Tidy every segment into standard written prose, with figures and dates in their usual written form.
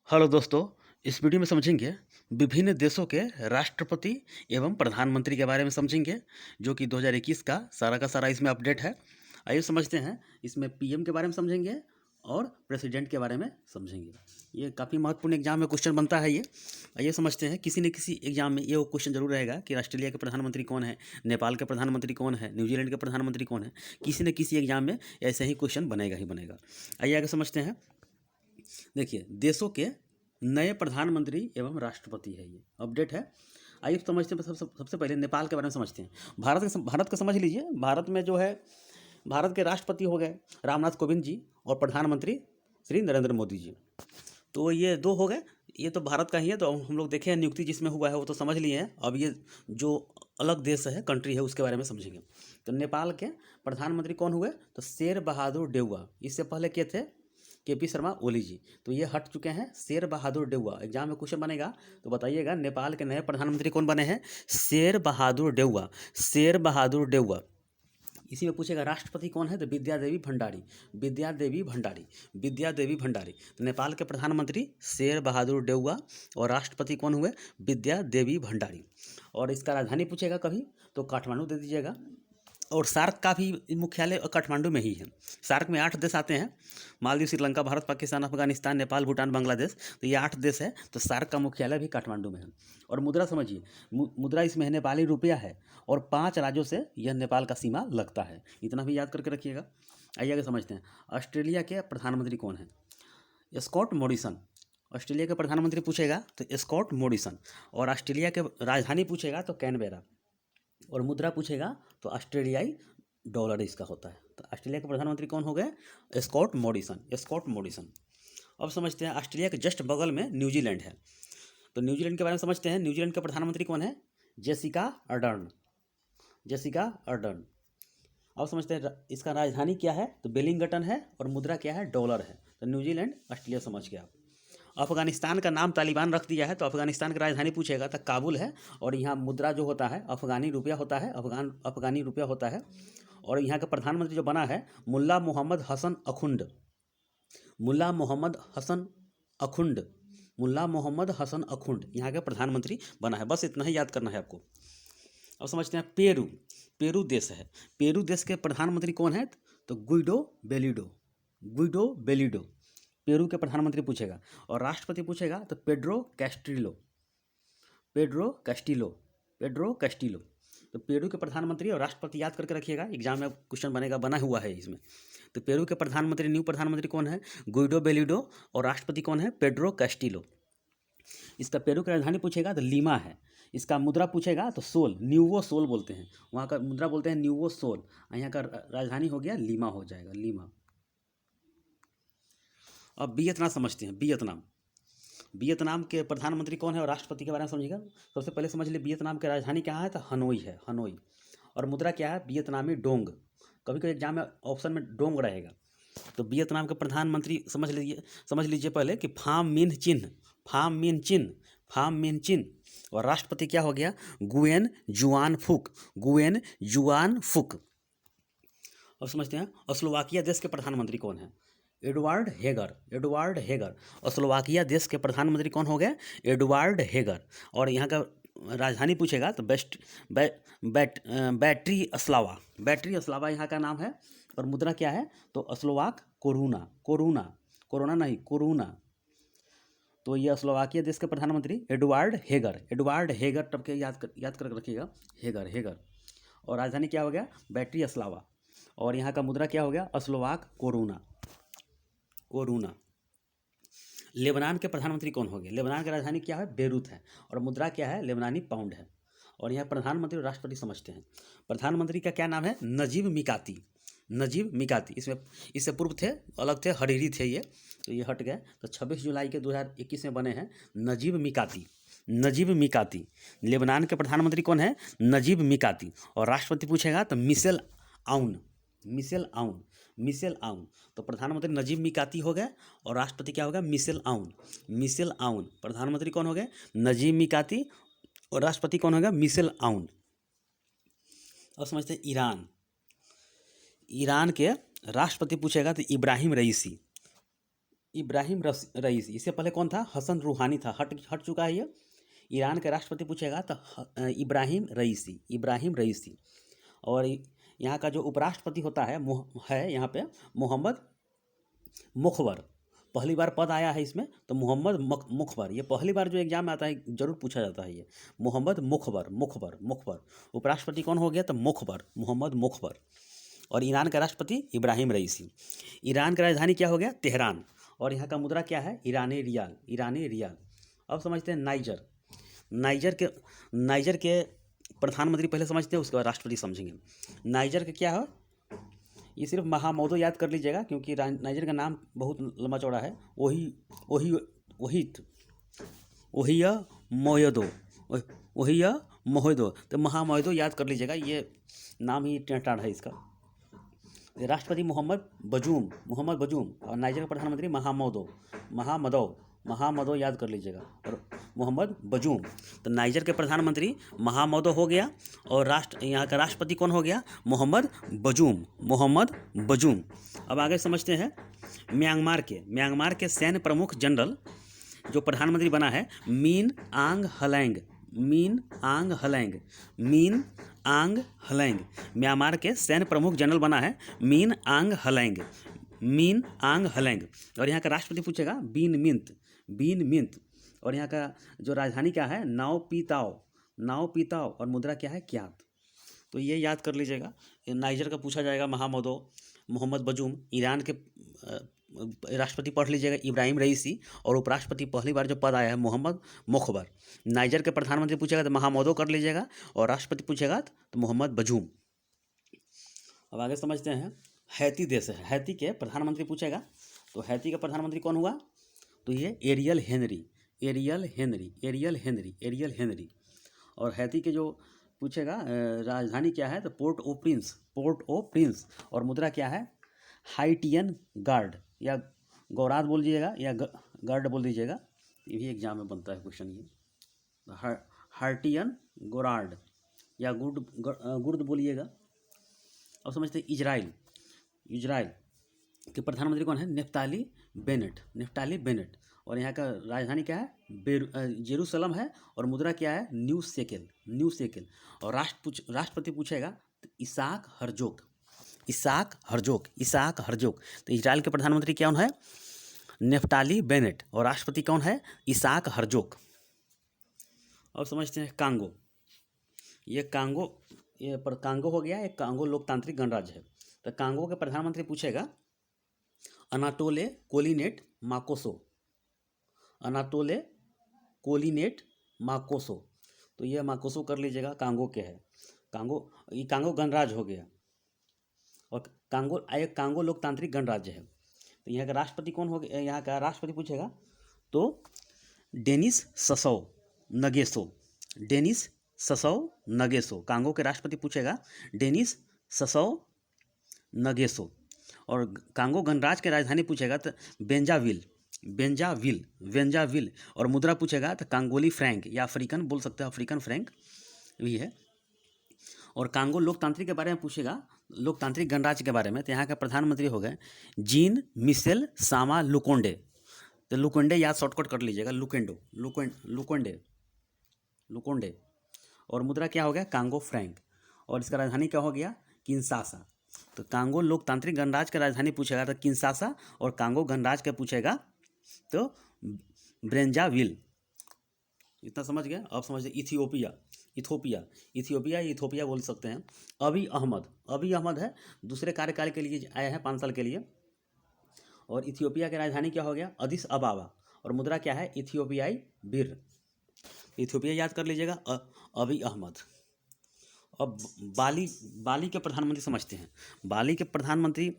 Hello दोस्तों। इस video में समझेंगे विभिन्न देशों के राष्ट्रपति एवं प्रधानमंत्री के बारे में समझेंगे, जो कि 2021 का सारा इसमें अपडेट है। आइए समझते हैं। इसमें पीएम के बारे में समझेंगे और प्रेसिडेंट के बारे में समझेंगे। ये काफ़ी महत्वपूर्ण एग्जाम में क्वेश्चन बनता है ये। आइए समझते हैं। किसी न किसी एग्जाम में ये क्वेश्चन जरूर रहेगा कि ऑस्ट्रेलिया के प्रधानमंत्री कौन है, नेपाल के प्रधानमंत्री कौन है, न्यूजीलैंड के प्रधानमंत्री कौन है। किसी न किसी एग्जाम में ऐसे ही क्वेश्चन बनेगा ही बनेगा। आइए आगे समझते हैं। देखिए, देशों के नए प्रधानमंत्री एवं राष्ट्रपति है, ये अपडेट है। आइए समझते हैं। सबसे पहले नेपाल के बारे में समझते हैं। भारत का समझ लीजिए। भारत में जो है, भारत के राष्ट्रपति हो गए रामनाथ कोविंद जी और प्रधानमंत्री श्री नरेंद्र मोदी जी। तो ये दो हो गए। ये तो भारत का ही है, तो हम लोग देखे हैं नियुक्ति जिसमें हुआ है वो तो समझ लिए हैं। अब ये जो अलग देश है, कंट्री है, उसके बारे में समझेंगे। तो नेपाल के प्रधानमंत्री कौन हुए? तो शेर बहादुर देउवा। इससे पहले के थे केपी शर्मा ओली जी। तो ये हट चुके हैं। शेर बहादुर देउवा एग्जाम में क्वेश्चन बनेगा तो बताइएगा नेपाल के नए प्रधानमंत्री कौन बने हैं? शेर बहादुर देउवा। शेर बहादुर देउवा। इसी में पूछेगा राष्ट्रपति कौन है? तो विद्या देवी भंडारी। विद्या देवी भंडारी। विद्या देवी भंडारी। तो नेपाल के प्रधानमंत्री शेर बहादुर देउवा और राष्ट्रपति कौन हुए? विद्या देवी भंडारी। और इसका राजधानी पूछेगा कभी तो काठमांडू दे दीजिएगा। और सार्क का भी मुख्यालय काठमांडू में ही है। सार्क में 8 देश आते हैं: मालदीव, श्रीलंका, भारत, पाकिस्तान, अफगानिस्तान, नेपाल, भूटान, बांग्लादेश। तो ये 8 देश है। तो सार्क का मुख्यालय भी काठमांडू में है। और मुद्रा समझिए। मुद्रा इसमें है नेपाली रुपया है और 5 राज्यों से यह नेपाल का सीमा लगता है। इतना भी याद करके रखिएगा। आइए आगे समझते हैं। ऑस्ट्रेलिया के प्रधानमंत्री कौन है? Scott Morrison. ऑस्ट्रेलिया के प्रधानमंत्री पूछेगा तो स्कॉट मॉरिसन। और ऑस्ट्रेलिया के राजधानी पूछेगा तो कैनबेरा। और मुद्रा पूछेगा तो ऑस्ट्रेलियाई डॉलर इसका होता है। तो ऑस्ट्रेलिया के प्रधानमंत्री कौन हो गए? Scott Morrison. Scott Morrison. अब समझते हैं। ऑस्ट्रेलिया के जस्ट बगल में न्यूजीलैंड है। तो न्यूजीलैंड के बारे में समझते हैं। न्यूजीलैंड के प्रधानमंत्री कौन है? Jessica Ardern. Jessica Ardern. अब समझते हैं इसका राजधानी क्या है? तो वेलिंगटन है। और मुद्रा क्या है? डॉलर है। तो न्यूजीलैंड ऑस्ट्रेलिया समझ गया आप। अफगानिस्तान का नाम तालिबान रख दिया है तो अफगानिस्तान की राजधानी पूछेगा तो काबुल है। और यहाँ मुद्रा जो होता है अफगानी रुपया होता है। अफगानी रुपया होता है। और यहाँ का प्रधानमंत्री जो बना है मुल्ला मोहम्मद हसन अखुंड। मुल्ला मोहम्मद हसन अखुंड। मुल्ला मोहम्मद हसन अखुंड यहाँ का प्रधानमंत्री बना है। बस इतना ही याद करना है आपको। अब समझते हैं पेरू। पेरू देश है। पेरू देश के प्रधानमंत्री कौन है? तो गुइडो बेलिडो। गुइडो बेलिडो पेरू के प्रधानमंत्री पूछेगा। और राष्ट्रपति पूछेगा तो Pedro Castillo. Pedro Castillo. Pedro Castillo. तो पेरू के प्रधानमंत्री और राष्ट्रपति याद करके रखिएगा। एग्जाम में क्वेश्चन बनेगा, बना हुआ है इसमें। तो पेरू के प्रधानमंत्री, न्यू प्रधानमंत्री कौन है? गुइडो बेलिडो। और राष्ट्रपति कौन है? Pedro Castillo. इसका पेरू की राजधानी पूछेगा तो लीमा है। इसका मुद्रा पूछेगा तो सोल, न्यूवो सोल बोलते हैं। वहाँ का मुद्रा बोलते हैं न्यूवो सोल। यहाँ का राजधानी हो गया लीमा, हो जाएगा लीमा। अब वियतनाम समझते हैं। वियतनाम। वियतनाम के प्रधानमंत्री कौन है और राष्ट्रपति के बारे में समझिएगा। सबसे पहले समझ लीजिए वियतनाम की राजधानी क्या है? तो हनोई है। हनोई। और मुद्रा क्या है? वियतनामी डोंग। कभी कभी एग्जाम में ऑप्शन में डोंग रहेगा। तो वियतनाम के प्रधानमंत्री समझ लीजिए पहले कि फाम मिन चिन्ह। फाम मिन चिन्ह। फाम मिन चिन्ह। और राष्ट्रपति क्या हो गया? गुएन जुआन फुक। गुएन जुआन फुक। अब समझते हैं स्लोवाकिया देश के प्रधानमंत्री कौन है? एडवार्ड हेगर। एडवार्ड हेगर। और स्लोवाकिया देश के प्रधानमंत्री कौन हो गए? एडवार्ड हेगर। और यहाँ का राजधानी पूछेगा तो बैटरी अस्लावा। बैटरी अस्लावा यहाँ का नाम है। और मुद्रा क्या है? तो स्लोवाक कोरुना। कोरुना। कोरोना नहीं, कोरुना। तो ये स्लोवाकिया देश के प्रधानमंत्री एडवार्ड हेगर। एडवार्ड हेगर टब के याद कर रखिएगा। हेगर। हेगर। और राजधानी क्या हो गया? बैटरी अस्लावा। और यहाँ का मुद्रा क्या हो गया? Slovak corona. कोरुना। लेबनान के प्रधानमंत्री कौन हो गए? लेबनान की राजधानी क्या है? बेरूत है। और मुद्रा क्या है? लेबनानी पाउंड है। और यहाँ प्रधानमंत्री और राष्ट्रपति समझते हैं। प्रधानमंत्री का क्या नाम है? नजीब मिकाती। नजीब मिकाती। इससे पूर्व थे, अलग थे, हरीरी थे ये। तो ये हट गए। तो 26 जुलाई के 2021 में बने हैं नजीब मिकाती। नजीब मिकाती। लेबनान के प्रधानमंत्री कौन है? नजीब मिकाती। और राष्ट्रपति पूछेगा तो मिशेल आउन। मिशेल आउन। मिशेल आउन। तो प्रधानमंत्री नजीब मिकाती हो गए और राष्ट्रपति क्या होगा? मिशेल आउन। मिशेल आउन। प्रधानमंत्री कौन हो गए? नजीब मिकाती। और राष्ट्रपति कौन होगा? मिशेल आउन। अब समझते हैं ईरान। ईरान के राष्ट्रपति पूछेगा तो इब्राहिम रईसी। इब्राहिम रईसी। इससे पहले कौन था? हसन रूहानी था, हट हट चुका है ये। ईरान के राष्ट्रपति पूछेगा तो इब्राहिम रईसी, इब्राहिम रईसी। और यहाँ का जो उपराष्ट्रपति होता है है यहाँ पे मोहम्मद मुखबर। पहली बार पद आया है इसमें तो मोहम्मद मुखबर। ये पहली बार जो एग्जाम में आता है जरूर पूछा जाता है ये, मोहम्मद मुखबर मुखबर मुखबर। उपराष्ट्रपति कौन हो गया? तो मुखबर, मोहम्मद मुखबर। और ईरान का राष्ट्रपति इब्राहिम रईसी। ईरान की राजधानी क्या हो गया? तेहरान। और यहाँ का मुद्रा क्या है? ईरानी रियाल, ईरानी रियाल। अब समझते हैं नाइजर। नाइजर के प्रधानमंत्री पहले समझते हैं, उसके बाद राष्ट्रपति समझेंगे। नाइजर का क्या है? ये सिर्फ महामौदो याद कर लीजिएगा क्योंकि नाइजर का नाम बहुत लंबा चौड़ा है। वही वही वही मोयदो, वही मोहदो, तो महामौदो याद कर लीजिएगा, ये नाम ही टेढ़ है इसका। राष्ट्रपति मोहम्मद बजूम और नाइजर का प्रधानमंत्री महामदो याद कर लीजिएगा, और मोहम्मद बजूम। तो नाइजर के प्रधानमंत्री महामदो हो गया और यहाँ का राष्ट्रपति कौन हो गया? मोहम्मद बजूम। अब आगे समझते हैं म्यांमार के सैन्य प्रमुख जनरल जो प्रधानमंत्री बना है मीन आंग हलैंग। म्यांमार के सैन्य प्रमुख जनरल बना है मीन आंग हलैंग। और यहाँ का राष्ट्रपति पूछेगा बीन मिंत। और यहाँ का जो राजधानी क्या है? नाओ पीताओ। और मुद्रा क्या है? क्यात। तो ये याद कर लीजिएगा। नाइजर का पूछा जाएगा महामदो, मोहम्मद बजूम। ईरान के राष्ट्रपति पढ़ लीजिएगा इब्राहिम रईसी। और उपराष्ट्रपति पहली बार जो पद आया है मोहम्मद मुखबर। नाइजर के प्रधानमंत्री पूछेगा तो महामदो कर लीजिएगा, और राष्ट्रपति पूछेगा तो मोहम्मद बजूम। अब आगे समझते हैं हैती देश है। हैती के प्रधानमंत्री पूछेगा तो हैती का प्रधानमंत्री कौन हुआ? तो ये एरियल हेनरी। और हैती के जो पूछेगा राजधानी क्या है? तो पोर्ट ओ प्रिंस। और मुद्रा क्या है? हाइटियन गार्ड, या गौराद बोल दीजिएगा या गार्ड बोल दीजिएगा, ये भी एग्जाम में बनता है क्वेश्चन ये। हार्टियन गोरार्ड या गुर्द बोलिएगा। अब समझते हैं इजराइल के प्रधानमंत्री कौन है? Naftali Bennett. और यहाँ का राजधानी क्या है? जेरूसलम है। और मुद्रा क्या है? New shekel. और राष्ट्रपति पूछेगा तो इसाक हर्जोग। तो इजराइल के प्रधानमंत्री कौन है? Naftali Bennett. और राष्ट्रपति कौन है? Isaac Herzog. अब समझते हैं कांगो। कांगो हो गया, एक कांगो लोकतांत्रिक गणराज्य है। तो कांगो के प्रधानमंत्री पूछेगा अनातोले कोलिनेट माकोसो। तो ये माकोसो कर लीजिएगा, कांगो के है। कांगो गणराज्य हो गया, और कांगो लोकतांत्रिक गणराज्य है। तो यहाँ का राष्ट्रपति कौन हो गया? यहाँ का राष्ट्रपति पूछेगा तो डेनिस ससौ नगेसो। कांगो के राष्ट्रपति पूछेगा डेनिस ससौ नगेसो। और कांगो गणराज्य के राजधानी पूछेगा तो बेंजाविल। और मुद्रा पूछेगा तो कांगोली फ्रैंक, या अफ्रीकन बोल सकते हैं, अफ्रीकन फ्रैंक भी है। और कांगो लोकतांत्रिक के बारे में पूछेगा, लोकतांत्रिक गणराज्य के बारे में, तो यहाँ का प्रधानमंत्री हो गए जीन मिशेल सामा लुकोंडे। तो लुकोंडे याद शॉर्टकट कर लीजिएगा, लुकोंडे। और मुद्रा क्या हो गया? Congo Frank. और इसका राजधानी क्या हो गया? किंशासा। तो कांगो लोकतांत्रिक गणराज्य का राजधानी पूछेगा तो किंशासा, और कांगो गणराज्य का पूछेगा तो ब्रेंजाविल। इतना समझ गए? अब समझिए इथियोपिया बोल सकते हैं। अभी अहमद है, दूसरे कार्यकाल के लिए आया है 5 साल के लिए। और इथियोपिया की राजधानी क्या हो गया? अदिस अबाबा। और मुद्रा क्या है? इथियोपियाई बिर। इथियोपिया याद कर लीजिएगा, अभी अहमद। अब बाली के प्रधानमंत्री समझते हैं। बाली के प्रधानमंत्री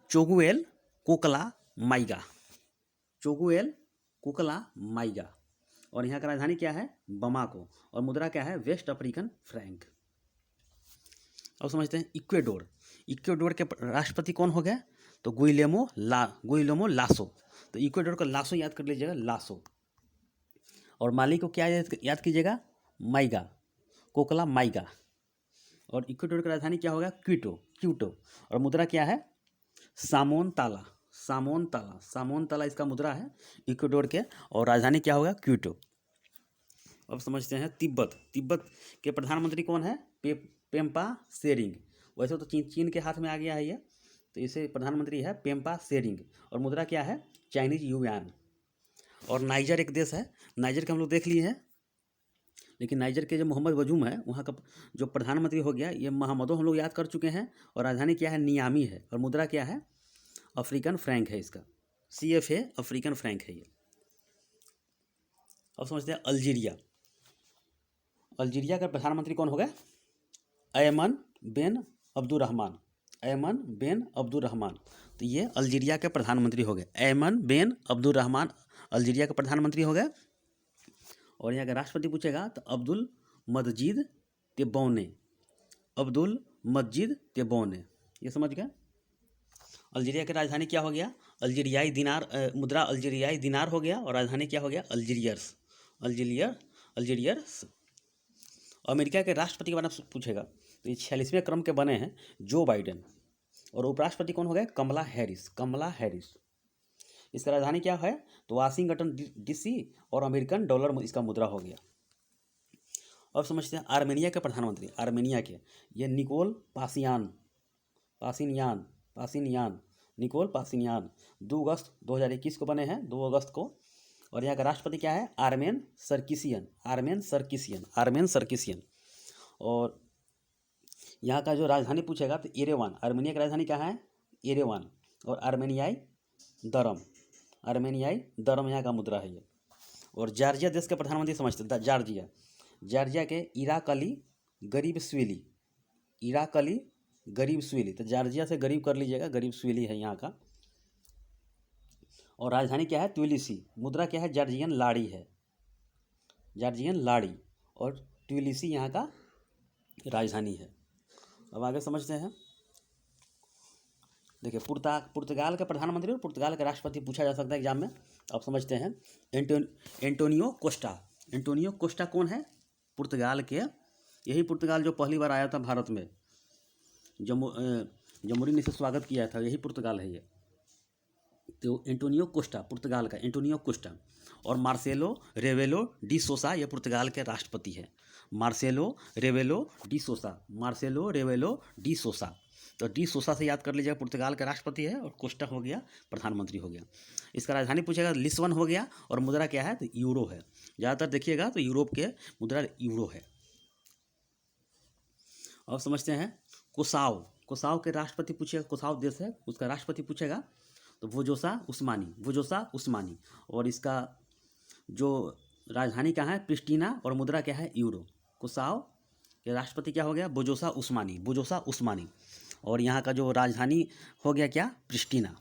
चोगुएल कोकला माइगा। और यहाँ का राजधानी क्या है? बमाको। और मुद्रा क्या है? West African franc. अब समझते हैं इक्वेडोर के राष्ट्रपति कौन हो गया? तो गुइलेमो लासो। तो इक्वेडोर का लासो याद कर लीजिएगा, लासो। और माली को क्या याद कीजिएगा? कोकला माइगा। और इक्वेडोर की राजधानी क्या होगा? क्यूटो। और मुद्रा क्या है? सामोन सामोन ताला, सामोन ताला इसका मुद्रा है इक्वाडोर के, और राजधानी क्या होगा, क्योटो। अब समझते हैं तिब्बत। तिब्बत के प्रधानमंत्री कौन है, पेम्पा सेरिंग। वैसे तो चीन के हाथ में आ गया है ये, तो इसे प्रधानमंत्री है पेम्पा सेरिंग, और मुद्रा क्या है, चाइनीज युआन। और नाइजर एक देश है, नाइजर के हम लोग देख लिए हैं, लेकिन नाइजर के जो मोहम्मद बजूम है वहाँ का जो प्रधानमंत्री हो गया, ये मोहम्मदों हम लोग याद कर चुके हैं। और राजधानी क्या है, नियामी है, और मुद्रा क्या है, अफ्रीकन फ्रैंक है, इसका CFA अफ्रीकन फ्रैंक है ये। अब समझते हैं अल्जीरिया। अल्जीरिया का प्रधानमंत्री कौन हो गया, अयमन बिन अब्दुर्रहमान, अयमन बिन अब्दुर्रहमान। तो ये अल्जीरिया के प्रधानमंत्री हो गए, अयमन बिन अब्दुर्रहमान अल्जीरिया के प्रधानमंत्री हो गए। और यहाँ का राष्ट्रपति पूछेगा तो अब्दुल मजीद तेब्बौने, अब्दुल मजीद तेब्बौने, ये समझ गए। अल्जीरिया की राजधानी क्या हो गया, अल्जीरियाई दिनार, मुद्रा अल्जीरियाई दिनार हो गया, और राजधानी क्या हो गया, अल्जीरियर्स, अल्जीरियर्स। अमेरिका के राष्ट्रपति के बारे में पूछेगा तो ये 46वें क्रम के बने हैं जो बाइडेन, और उपराष्ट्रपति कौन हो गए, कमला हैरिस, कमला हैरिस। इसका राजधानी क्या है, तो वाशिंगटन DC, और अमेरिकन डॉलर इसका मुद्रा हो गया। अब समझते हैं आर्मेनिया के प्रधानमंत्री, आर्मेनिया के, ये निकोल पासिनियान, निकोल पासिनियान 2 अगस्त 2021 को बने हैं, 2 अगस्त को। और यहाँ का राष्ट्रपति क्या है, आर्मेन सरकिसियन। और यहाँ का जो राजधानी पूछेगा तो एरेवान, आर्मेनिया की राजधानी क्या है, एरेवान, और आर्मेनियाई दरम यहाँ का मुद्रा है ये। और जॉर्जिया देश के प्रधानमंत्री समझते हैं, जॉर्जिया के इराकली गरीबस्विली, तो जॉर्जिया से गरीब कर लीजिएगा, गरीबस्विली है यहाँ का। और राजधानी क्या है, ट्बिलिसी, मुद्रा क्या है, जॉर्जियन लाड़ी, और ट्बिलिसी यहाँ का राजधानी है। अब आगे समझते हैं, देखिए पुर्तगाल के प्रधानमंत्री और पुर्तगाल के राष्ट्रपति पूछा जा सकता है एग्जाम में। अब समझते हैं एंटोनियो कोस्टा कौन है, पुर्तगाल के, यही पुर्तगाल जो पहली बार आया था भारत में, जमुरी ने इसे स्वागत किया था, यही पुर्तगाल है ये। तो एंटोनियो कोस्टा, पुर्तगाल का एंटोनियो कोस्टा। और मार्सेलो रेवेलो डी सोसा, ये पुर्तगाल के राष्ट्रपति है, मार्सेलो रेवेलो डी सोसा। तो डी सोसा से याद कर लीजिएगा, पुर्तगाल का राष्ट्रपति है, और कोस्टा हो गया प्रधानमंत्री हो गया। इसका राजधानी पूछेगा, लिस्बन हो गया, और मुद्रा क्या है, तो यूरो है। ज़्यादातर देखिएगा तो यूरोप के मुद्रा यूरो है। अब समझते हैं कुसाव के राष्ट्रपति पूछेगा, कुसाव देश है, उसका राष्ट्रपति पूछेगा तो वोजोसा उस्मानी। और इसका जो राजधानी कहाँ है, प्रिस्टीना, और मुद्रा क्या है, यूरो। कुसाव के राष्ट्रपति क्या हो गया, बोजोसा उस्मानी। और यहाँ का जो राजधानी हो गया क्या, प्रिस्टीना,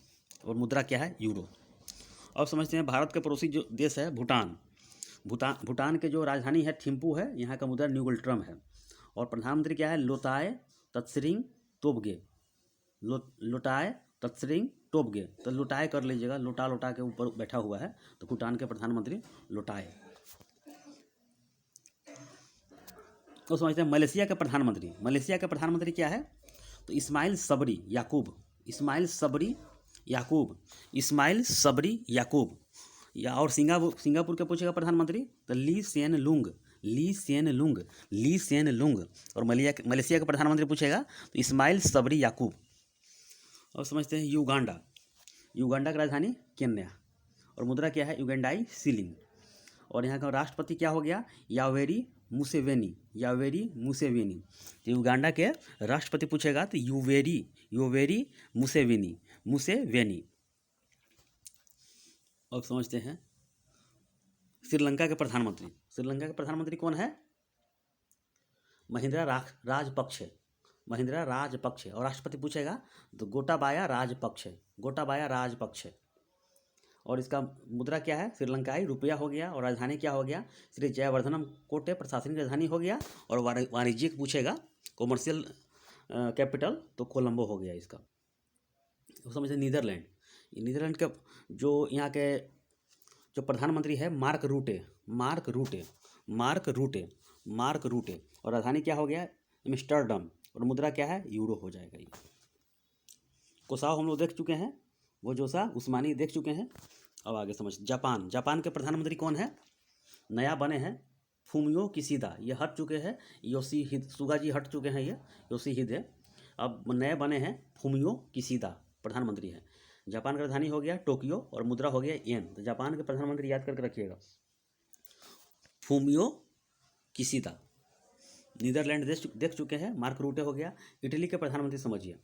और मुद्रा क्या है, यूरो। अब समझते हैं भारत के पड़ोसी जो देश है भूटान के जो राजधानी है थिम्पू है, यहाँ का मुद्रा न्यूगल्ट्रम है। और प्रधानमंत्री क्या है, लोटाय तत्सरिंग टोब्गे, तो लोटाय कर लीजिएगा, लोटा के ऊपर बैठा हुआ है, तो भूटान के प्रधानमंत्री लोटाय। तो समझते हैं मलेशिया के प्रधानमंत्री क्या है, तो इस्माइल सबरी याकूब। या और सिंगापुर के पूछेगा प्रधानमंत्री तो ली सेन लुंग। और मलेशिया के प्रधानमंत्री पूछेगा तो इस्माइल सबरी याकूब। और समझते हैं युगांडा की राजधानी केन्या, और मुद्रा क्या है, युगांडाई शिलिंग। और यहाँ का राष्ट्रपति क्या हो गया, यावेरी मुसेवेनी। तो युगांडा के राष्ट्रपति पूछेगा तो योवेरी मुसेवेनी। अब समझते हैं श्रीलंका के प्रधानमंत्री कौन है, महिंद्रा राजपक्षे। और राष्ट्रपति पूछेगा तो गोटाबाया राजपक्षे। और इसका मुद्रा क्या है, श्रीलंकाई रुपया हो गया। और राजधानी क्या हो गया, श्री जयवर्धनम कोटे प्रशासनिक राजधानी हो गया। और वाणिज्यिक पूछेगा, कॉमर्शियल कैपिटल, तो कोलंबो हो गया इसका। तो समझते नीदरलैंड का जो यहाँ के जो प्रधानमंत्री है मार्क रूटे। और राजधानी क्या हो गया, एम्स्टर्डम। और मुद्रा क्या है, यूरो हो जाएगा ये। कोसाव हम लोग देख चुके हैं, वोजोसा उस्मानी देख चुके हैं। अब आगे समझ, जापान, जापान के प्रधानमंत्री कौन है? नया बने हैं फूमियो किशिदा, ये हट चुके हैं, योशिहिदे सुगा जी हट चुके हैं, ये योशिहिदे, अब नए बने हैं फूमियो किशिदा प्रधानमंत्री हैं। जापान का राजधानी हो गया टोक्यो और मुद्रा हो गया येन। तो जापान के प्रधानमंत्री याद करके रखिएगा, फूमियो किशिदा। नीदरलैंड देख चुके हैं, मार्क रूटे हो गया। इटली के प्रधानमंत्री समझिए,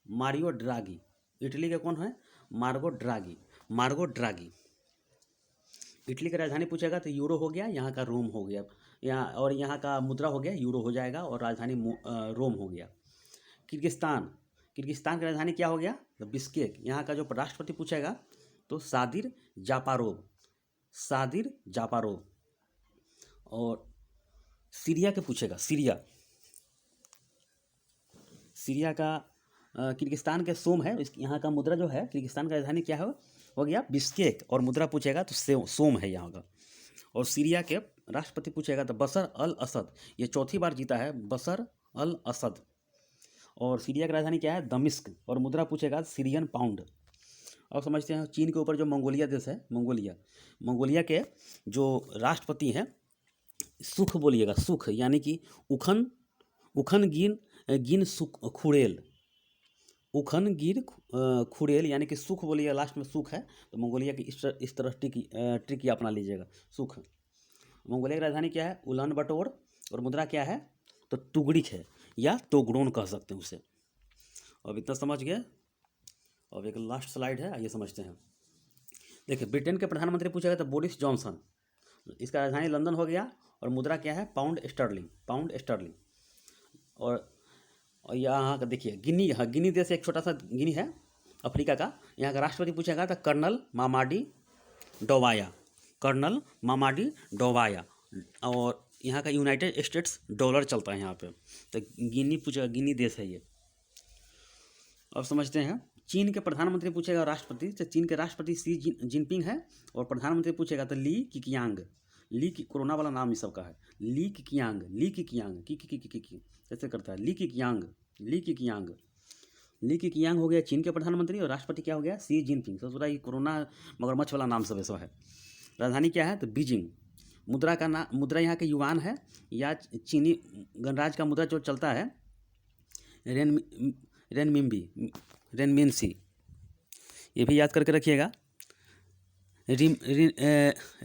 मारियो ड्रागी। इटली के कौन है? मार्गो ड्रागी। इटली की राजधानी पूछेगा तो यूरो हो गया, यहाँ का रोम हो गया, यहाँ और यहाँ का मुद्रा हो गया यूरो हो जाएगा, और राजधानी रोम हो गया। किर्गिस्तान, किर्गिस्तान की राजधानी क्या हो गया? तो बिश्केक। यहाँ का जो राष्ट्रपति पूछेगा तो सादिर जापारोव। और सीरिया के पूछेगा, सीरिया का किर्गिस्तान के सोम है, यहाँ का मुद्रा जो है, किर्गिस्तान का राजधानी क्या है? हो गया बिश्केक, और मुद्रा पूछेगा तो सोम है यहाँ का। और सीरिया के राष्ट्रपति पूछेगा तो बशर अल असद, ये चौथी बार जीता है बशर अल असद। और सीरिया की राजधानी क्या है? दमिश्क, और मुद्रा पूछेगा सीरियन पाउंड। अब समझते हैं चीन के ऊपर जो मंगोलिया देश है, मंगोलिया के जो राष्ट्रपति हैं, सुख बोलिएगा, सुख यानी कि उखन गिन सुख खुड़ेल, उखन गिर खुड़ेल यानी कि सुख बोलिएगा, लास्ट में सुख है, तो मंगोलिया की इस तरह ट्रिक अपना लीजिएगा, सुख। मंगोलिया की राजधानी क्या है? उलान बटोर, और मुद्रा क्या है? तो टुगड़िक है, या तोगड़ोन कह सकते हैं उसे। अब इतना समझ गए। अब एक लास्ट स्लाइड है, आइए समझते हैं। देखिए, ब्रिटेन के प्रधानमंत्री पूछेगा तो बोरिस जॉनसन, इसका राजधानी लंदन हो गया, और मुद्रा क्या है? Pound sterling. और यहाँ का देखिए गिनी देश एक छोटा सा गिनी है अफ्रीका का, यहाँ का राष्ट्रपति पूछेगा तो कर्नल मामाडी डोवाया। और यहाँ का यूनाइटेड स्टेट्स डॉलर चलता है यहाँ पे, तो गिनी पूछेगा, गिनी देश है ये। अब समझते हैं चीन के प्रधानमंत्री पूछेगा राष्ट्रपति, तो चीन के राष्ट्रपति शी जिनपिंग है, और प्रधानमंत्री पूछेगा तो ली किकियांग। कोरोना वाला नाम इस सबका है, ली किकियांग ऐसे करता है, ली किकियांग हो गया चीन के प्रधानमंत्री, और राष्ट्रपति क्या हो गया? Xi Jinping. तो थोड़ा ये कोरोना मगरमच्छ वाला नाम सब ऐसा है। राजधानी क्या है? तो बीजिंग। मुद्रा यहाँ के युआन है, या चीनी गणराज्य का मुद्रा जो चलता है रेनमिनसी, ये भी याद करके रखिएगा।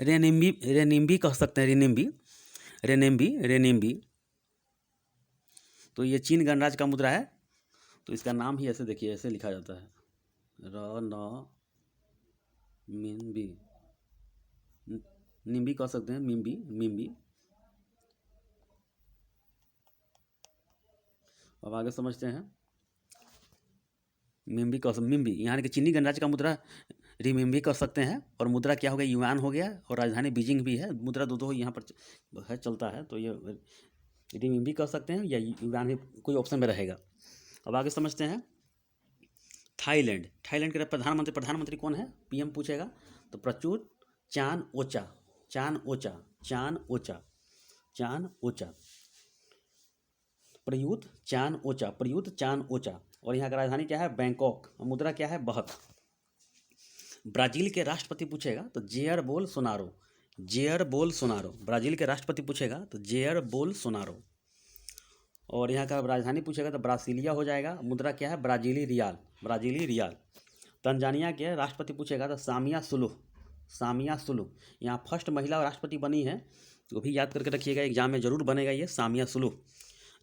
रेनिम्बी कह सकते हैं, रेनिम्बी। तो ये चीन गणराज्य का मुद्रा है, तो इसका नाम ही ऐसे देखिए, ऐसे लिखा जाता है, निम्बी कह सकते हैं, मिम्बी। अब आगे समझते हैं। मिम्बी यहाँ के चीनी गणराज्य का मुद्रा रिमिम्बी कर सकते हैं, और मुद्रा क्या हो गया? युआन हो गया, और राजधानी बीजिंग भी है। मुद्रा दो यहाँ पर है, चलता है, तो ये रिमिम्बी कर सकते हैं, या युआन भी कोई ऑप्शन में रहेगा। अब आगे समझते हैं थाईलैंड के प्रधानमंत्री कौन है? पीएम पूछेगा तो प्रचुर चान प्रयुत चान ओचा। और यहाँ का राजधानी क्या है? बैंकॉक, और मुद्रा क्या है? बहत। ब्राजील के राष्ट्रपति पूछेगा तो जेयर बोल ब्राजील के राष्ट्रपति पूछेगा तो जेयर बोल सोनारो। और यहाँ का राजधानी पूछेगा तो ब्रासीलिया हो जाएगा, मुद्रा क्या है? ब्राजीली रियाल। तंजानिया के राष्ट्रपति पूछेगा तो सामिया सुलुह, यहाँ फर्स्ट महिला राष्ट्रपति बनी है, तो भी याद करके रखिएगा, एग्जाम में जरूर बनेगा ये, सामिया सुलुह।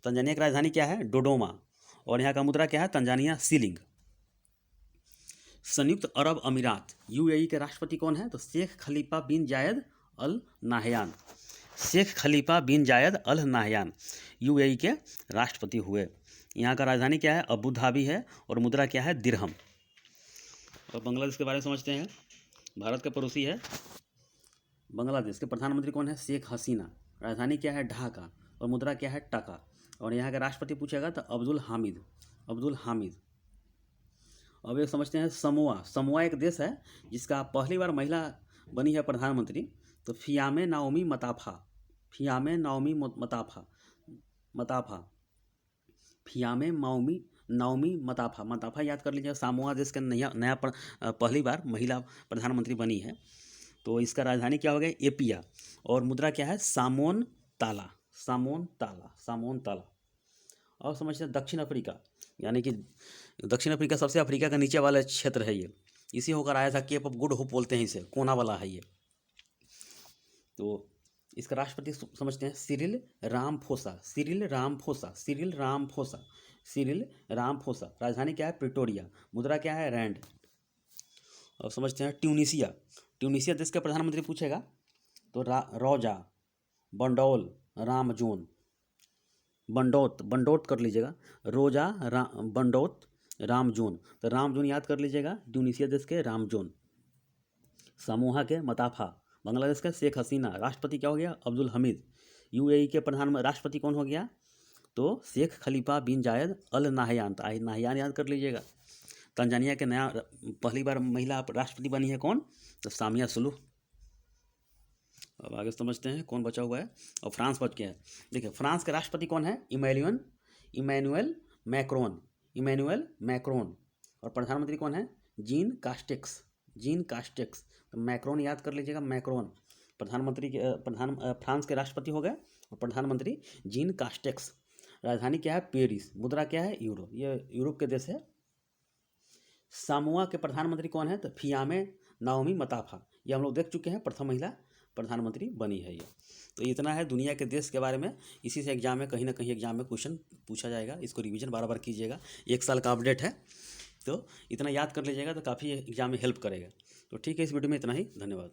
तंजानिया की राजधानी क्या है? डोडोमा, और यहाँ का मुद्रा क्या है? Tanzania ceiling. संयुक्त अरब अमीरात यूएई के राष्ट्रपति कौन है? तो शेख खलीफा बिन जायद अल नाहयान यूएई के राष्ट्रपति हुए। यहाँ का राजधानी क्या है? अबू धाबी है, और मुद्रा क्या है? दिरहम। और बांग्लादेश के बारे में समझते हैं। भारत का पड़ोसी है बांग्लादेश के प्रधानमंत्री कौन है? शेख हसीना। राजधानी क्या है? ढाका, और मुद्रा क्या है? टका। और यहाँ का राष्ट्रपति पूछेगा तो अब्दुल हामिद। अब ये समझते हैं समोआ एक देश है जिसका पहली बार महिला बनी है प्रधानमंत्री, तो फियामे नाओमी नाओमी मताफा, मताफा याद कर लीजिए, सामोआ देश का नया पहली बार महिला प्रधानमंत्री बनी है। तो इसका राजधानी क्या हो गया, एपिया, और मुद्रा क्या है, सामोन ताला, सामोन ताला, सामोन ताला। और समझते हैं दक्षिण अफ्रीका, यानी कि दक्षिण अफ्रीका सबसे अफ्रीका का नीचे वाला क्षेत्र है ये, इसी होकर आया था, केप ऑफ गुड होप बोलते हैं इसे, कोना वाला है ये। तो इसका राष्ट्रपति समझते हैं Cyril Ramaphosa, Cyril Ramaphosa, Cyril Ramaphosa, Cyril Ramaphosa. राजधानी क्या है, प्रिटोरिया, मुद्रा क्या है, रैंड। और समझते हैं ट्यूनीसिया, ट्यूनीसिया देश का प्रधानमंत्री पूछेगा तो रोजा बंडौल रामजोन, बंडौत, बंडौत कर लीजिएगा, रोजा बंडौत रामजोन, तो रामजोन याद कर लीजिएगा, ट्यूनीसिया देश के रामजोन। समोहा के मताफा, बांग्लादेश का शेख हसीना। राष्ट्रपति क्या हो गया, अब्दुल हमीद। यूएई के प्रधान राष्ट्रपति कौन हो गया, तो शेख खलीफा बिन जायद अल नाहयान, नाहयान याद कर लीजिएगा। तंजानिया के नया पहली बार महिला राष्ट्रपति बनी है कौन, तो सामिया सुलूह। अब आगे समझते हैं कौन बचा हुआ है, और फ्रांस बच गया है। देखिए फ्रांस के राष्ट्रपति कौन है, इमैनुअल मैक्रोन, इमैनुअल मैक्रोन। और प्रधानमंत्री कौन है, जीन कास्टेक्स, जीन कास्टेक्स। तो मैक्रोन याद कर लीजिएगा, मैक्रोन प्रधानमंत्री के फ्रांस के राष्ट्रपति हो गए, और प्रधानमंत्री जीन कास्टेक्स। राजधानी क्या है, पेरिस, मुद्रा क्या है, यूरो, ये यूरोप के देश है। सामोआ के प्रधानमंत्री कौन है, तो फियामे नाओमी मताफा, ये हम लोग देख चुके हैं, प्रथम महिला प्रधानमंत्री बनी है ये। तो इतना है दुनिया के देश के बारे में, इसी से एग्जाम में कहीं ना कहीं एग्जाम में क्वेश्चन पूछा जाएगा, इसको रिवीजन बार बार कीजिएगा, 1 साल का अपडेट है, तो इतना याद कर लीजिएगा तो काफ़ी एग्जाम में हेल्प करेगा। तो ठीक है, इस वीडियो में इतना ही, धन्यवाद।